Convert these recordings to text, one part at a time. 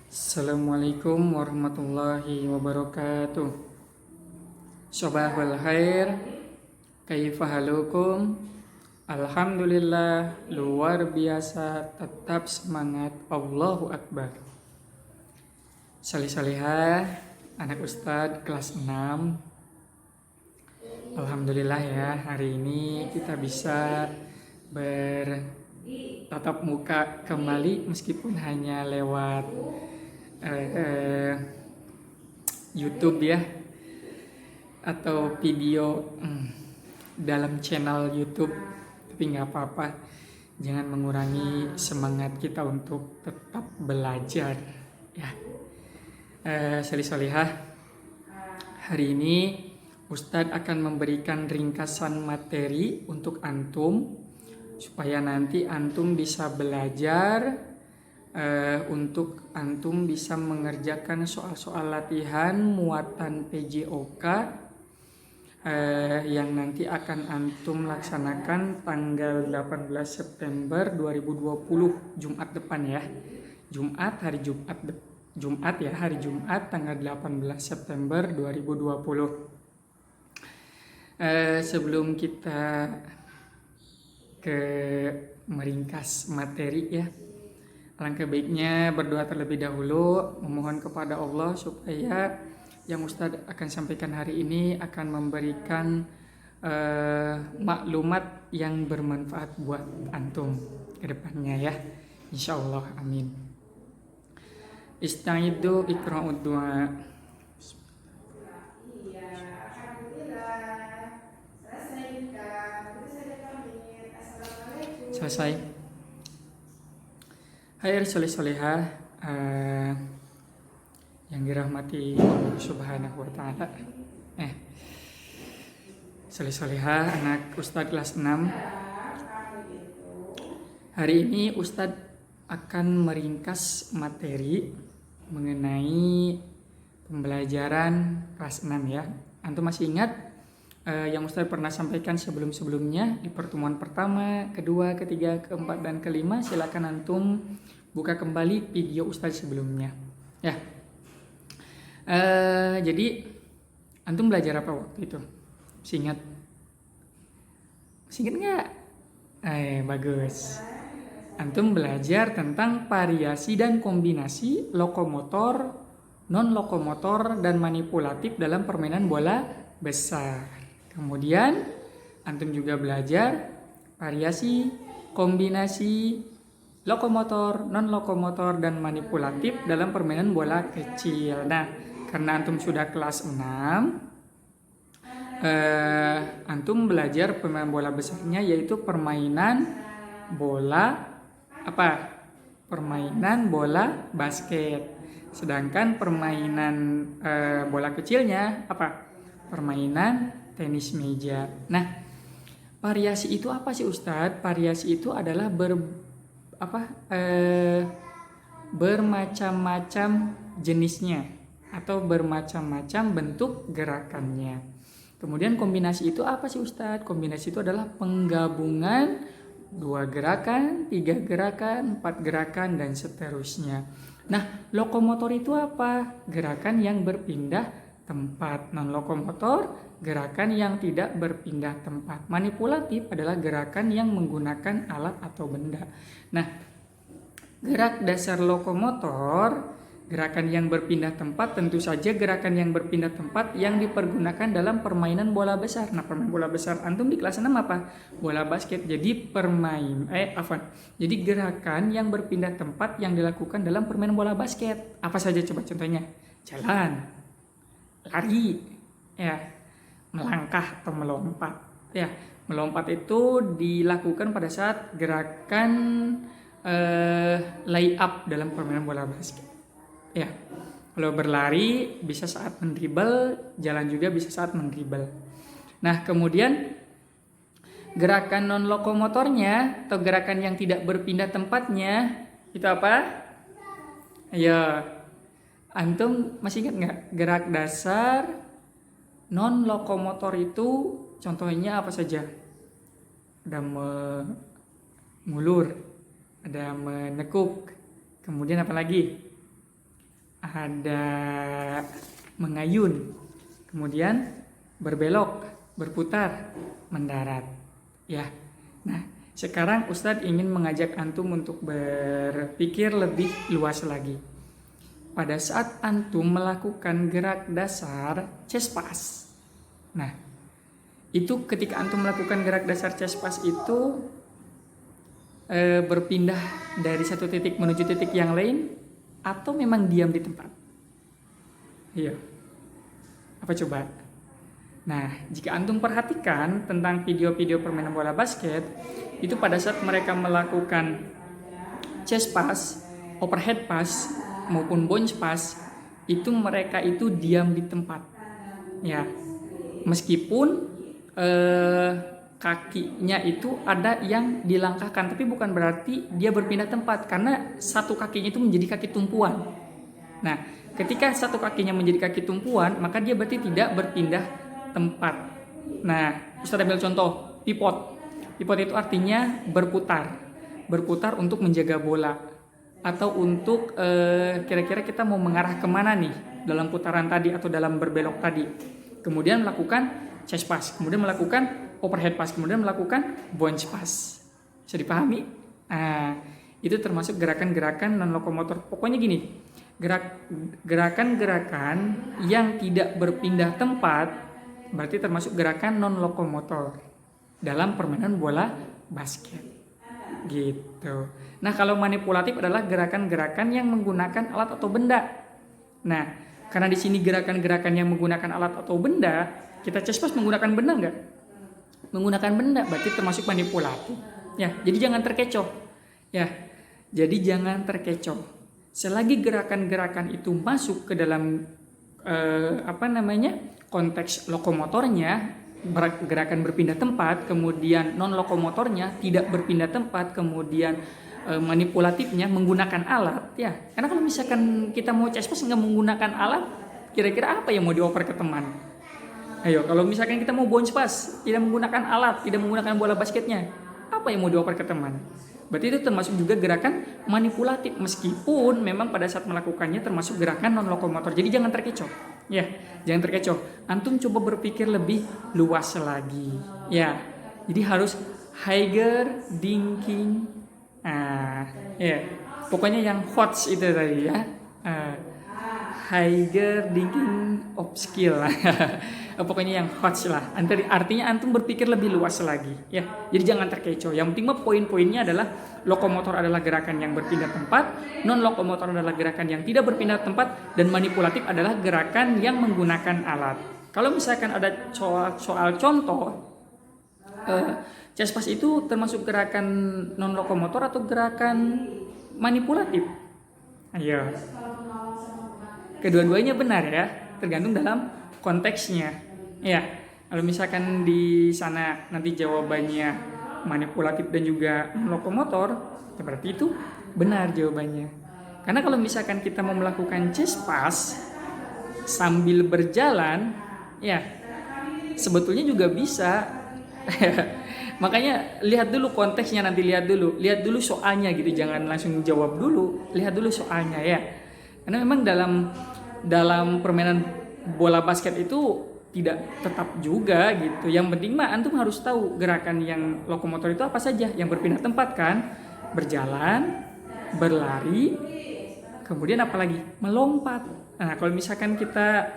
Assalamualaikum warahmatullahi wabarakatuh. Sobahul khair, kaifa halukum? Alhamdulillah, luar biasa, tetap semangat, Allahu Akbar. Salih-salihah, anak Ustadz kelas 6. Alhamdulillah ya, hari ini kita bisa bertatap muka kembali meskipun hanya lewat YouTube ya, atau video dalam channel YouTube, tapi nggak apa-apa, jangan mengurangi semangat kita untuk tetap belajar ya. Salih-salihah, hari ini Ustadz akan memberikan ringkasan materi untuk antum supaya nanti antum bisa belajar, untuk antum bisa mengerjakan soal-soal latihan muatan PJOK yang nanti akan antum laksanakan tanggal 18 September 2020, Jumat depan ya. Hari Jumat tanggal 18 September 2020. Sebelum kita ke meringkas materi ya, alangkah baiknya berdoa terlebih dahulu, memohon kepada Allah supaya yang Ustadz akan sampaikan hari ini akan memberikan maklumat yang bermanfaat buat antum ke depannya ya, insya Allah, amin. Istaidu ikra'ud du'a. Selesai. Hai soleh-solehah yang dirahmati Allah Subhanahu wa Ta'ala. Soleh-solehah anak Ustadz kelas 6. Hari ini Ustadz akan meringkas materi mengenai pembelajaran kelas 6 ya. Antum masih ingat yang Ustadz pernah sampaikan sebelum-sebelumnya di pertemuan pertama, kedua, ketiga, keempat, dan kelima? Silakan antum buka kembali video Ustadz sebelumnya ya. Jadi antum belajar apa waktu itu? Masih ingat nggak? Bagus. Antum belajar tentang variasi dan kombinasi lokomotor, non lokomotor, dan manipulatif dalam permainan bola besar. Kemudian antum juga belajar variasi, kombinasi lokomotor, non lokomotor, dan manipulatif dalam permainan bola kecil. Nah, karena antum sudah kelas 6, antum belajar permainan bola besarnya, yaitu permainan bola bola basket. Sedangkan permainan bola kecilnya permainan tenis meja. Nah, variasi itu apa sih Ustadz? Variasi itu adalah bermacam-macam jenisnya atau bermacam-macam bentuk gerakannya. Kemudian kombinasi itu apa sih Ustadz? Kombinasi itu adalah penggabungan 2 gerakan, 3 gerakan, 4 gerakan, dan seterusnya. Nah, lokomotor itu apa? Gerakan yang berpindah tempat. Non lokomotor, gerakan yang tidak berpindah tempat. Manipulatif adalah gerakan yang menggunakan alat atau benda. Nah, gerak dasar lokomotor, gerakan yang berpindah tempat, tentu saja gerakan yang berpindah tempat yang dipergunakan dalam permainan bola besar. Nah, permainan bola besar antum di kelas 6 apa? Bola basket. Jadi Jadi gerakan yang berpindah tempat yang dilakukan dalam permainan bola basket. Apa saja coba contohnya? Jalan, lari, ya, melangkah atau melompat. Ya, melompat itu dilakukan pada saat gerakan lay up dalam permainan bola basket. Ya, kalau berlari bisa saat mendribble, jalan juga bisa saat mendribble. Nah, kemudian gerakan non lokomotornya atau gerakan yang tidak berpindah tempatnya itu apa? Ayo, antum masih ingat nggak? Gerak dasar non lokomotor itu contohnya apa saja? Ada mengulur, ada menekuk, kemudian apa lagi? ada mengayun, kemudian berbelok, berputar, mendarat. Ya. Nah, sekarang Ustadz ingin mengajak antum untuk berpikir lebih luas lagi. Pada saat antum melakukan gerak dasar chest pass. Nah, itu ketika antum melakukan gerak dasar chest pass itu berpindah dari satu titik menuju titik yang lain atau memang diam di tempat? Iya. Apa coba? Nah, jika antum perhatikan tentang video-video permainan bola basket, itu pada saat mereka melakukan chest pass, overhead pass, maupun bounce pass, itu mereka itu diam di tempat. Ya, meskipun kakinya itu ada yang dilangkahkan, tapi bukan berarti dia berpindah tempat, karena satu kakinya itu menjadi kaki tumpuan. Nah, ketika satu kakinya menjadi kaki tumpuan, maka dia berarti tidak berpindah tempat. Nah, Ustaz ambil contoh pivot. Pivot itu artinya berputar untuk menjaga bola, atau untuk kira-kira kita mau mengarah kemana nih dalam putaran tadi atau dalam berbelok tadi. Kemudian melakukan chest pass, kemudian melakukan overhead pass, kemudian melakukan bounce pass. Bisa dipahami? Nah, itu termasuk gerakan-gerakan non lokomotor. Pokoknya gini, gerakan-gerakan yang tidak berpindah tempat berarti termasuk gerakan non lokomotor dalam permainan bola basket. Gitu. Nah, kalau manipulatif adalah gerakan-gerakan yang menggunakan alat atau benda. Nah, karena di sini gerakan-gerakan yang menggunakan alat atau benda, kita chest pass menggunakan benda nggak? Menggunakan benda, berarti termasuk manipulatif. Ya, jadi jangan terkecoh. Ya, jadi jangan terkecoh. Selagi gerakan-gerakan itu masuk ke dalam konteks lokomotornya, gerakan berpindah tempat, kemudian non lokomotornya tidak berpindah tempat, kemudian manipulatifnya menggunakan alat, ya. Karena kalau misalkan kita mau chest pass nggak menggunakan alat, kira-kira apa yang mau dioper ke teman? Ayo, kalau misalkan kita mau bounce pass, tidak menggunakan alat, tidak menggunakan bola basketnya, apa yang mau dioper ke teman? Berarti itu termasuk juga gerakan manipulatif, meskipun memang pada saat melakukannya termasuk gerakan non lokomotor. Jadi jangan terkecoh, ya, jangan terkecoh. Antum coba berpikir lebih luas lagi, ya. Jadi harus higher thinking, ya. Pokoknya yang hot itu tadi ya, higher thinking of skill. Pokoknya yang hot lah. Artinya antum berpikir lebih luas lagi, ya. Jadi jangan terkecoh. Yang penting poin-poinnya adalah lokomotor adalah gerakan yang berpindah tempat, non lokomotor adalah gerakan yang tidak berpindah tempat, dan manipulatif adalah gerakan yang menggunakan alat. Kalau misalkan ada soal contoh, chest pass itu termasuk gerakan non lokomotor atau gerakan manipulatif? Ayo. Kedua-duanya benar ya, tergantung dalam konteksnya. Ya, kalau misalkan di sana nanti jawabannya manipulatif dan juga lokomotor, ya berarti itu benar jawabannya. Karena kalau misalkan kita mau melakukan chest pass sambil berjalan, ya sebetulnya juga bisa. Makanya lihat dulu konteksnya, nanti lihat dulu soalnya gitu, jangan langsung jawab dulu, lihat dulu soalnya ya. Karena memang dalam permainan bola basket itu tidak tetap juga gitu. Yang penting mah antum harus tahu gerakan yang lokomotor itu apa saja, yang berpindah tempat kan, berjalan, berlari, kemudian apalagi melompat. Nah, kalau misalkan kita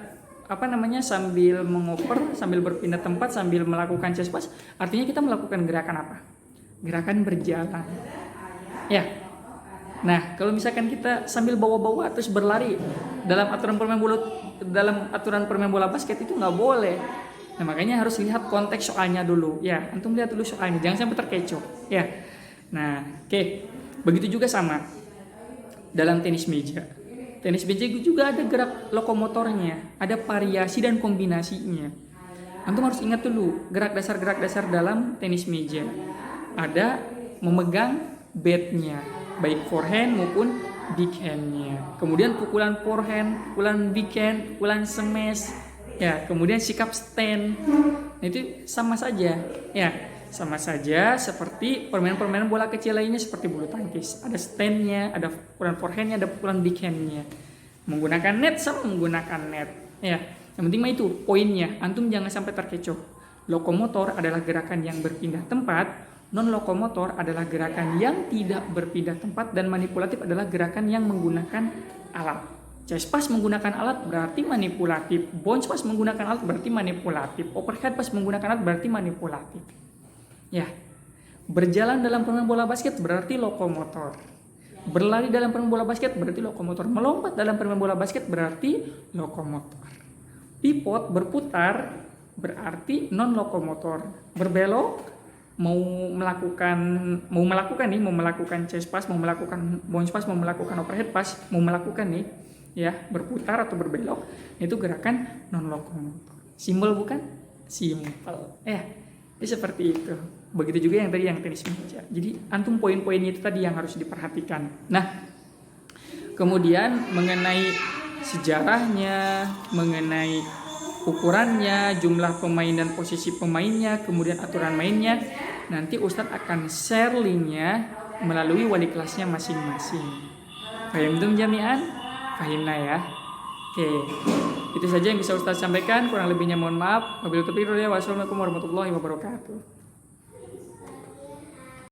sambil mengoper, sambil berpindah tempat, sambil melakukan chest pass, artinya kita melakukan gerakan apa? Gerakan berjalan. Ya. Nah, kalau misalkan kita sambil bawa-bawa terus berlari, dalam aturan permain bola basket itu nggak boleh. Nah, makanya harus lihat konteks soalnya dulu. Ya, antum lihat dulu soalnya, jangan sampai terkecoh. Ya. Nah, oke. Begitu juga sama dalam tenis meja. Tenis meja juga ada gerak lokomotornya, ada variasi dan kombinasinya. Antum harus ingat dulu gerak dasar dalam tenis meja. Ada memegang batnya, baik forehand maupun backhand-nya. Kemudian pukulan forehand, pukulan backhand, pukulan smash, ya. Kemudian sikap stand. Nah, itu sama saja, ya. Sama saja seperti permainan-permainan bola kecil lainnya seperti bulu tangkis. Ada stand-nya, ada pukulan forehand-nya, ada pukulan backhand-nya. Menggunakan net sama menggunakan net. Ya, yang penting mah itu poinnya. Antum jangan sampai terkecoh. Lokomotor adalah gerakan yang berpindah tempat, non-lokomotor adalah gerakan yang tidak berpindah tempat, dan manipulatif adalah gerakan yang menggunakan alat. Chest pass menggunakan alat berarti manipulatif. Bounce pass menggunakan alat berarti manipulatif. Overhead pass menggunakan alat berarti manipulatif. Ya, berjalan dalam permainan bola basket berarti lokomotor. Berlari dalam permainan bola basket berarti lokomotor. Melompat dalam permainan bola basket berarti lokomotor. Pivot berputar berarti non lokomotor. Berbelok mau melakukan chest pass, mau melakukan bounce pass, mau melakukan overhead pass, mau melakukan nih ya berputar atau berbelok, itu gerakan non lokomotor. Simbol bukan? Simpel. Jadi seperti itu. Begitu juga yang tenis meja. Jadi antum poin-poinnya itu tadi yang harus diperhatikan. Nah, kemudian mengenai sejarahnya, mengenai ukurannya, jumlah pemain dan posisi pemainnya, kemudian aturan mainnya, nanti Ustadz akan share linknya melalui wali kelasnya masing-masing. Fahimtum jami'an? Fahimna ya. Oke, itu saja yang bisa Ustadz sampaikan. Kurang lebihnya mohon maaf. Wabillahi taufiq wal hidayah. Wassalamualaikum warahmatullahi wabarakatuh.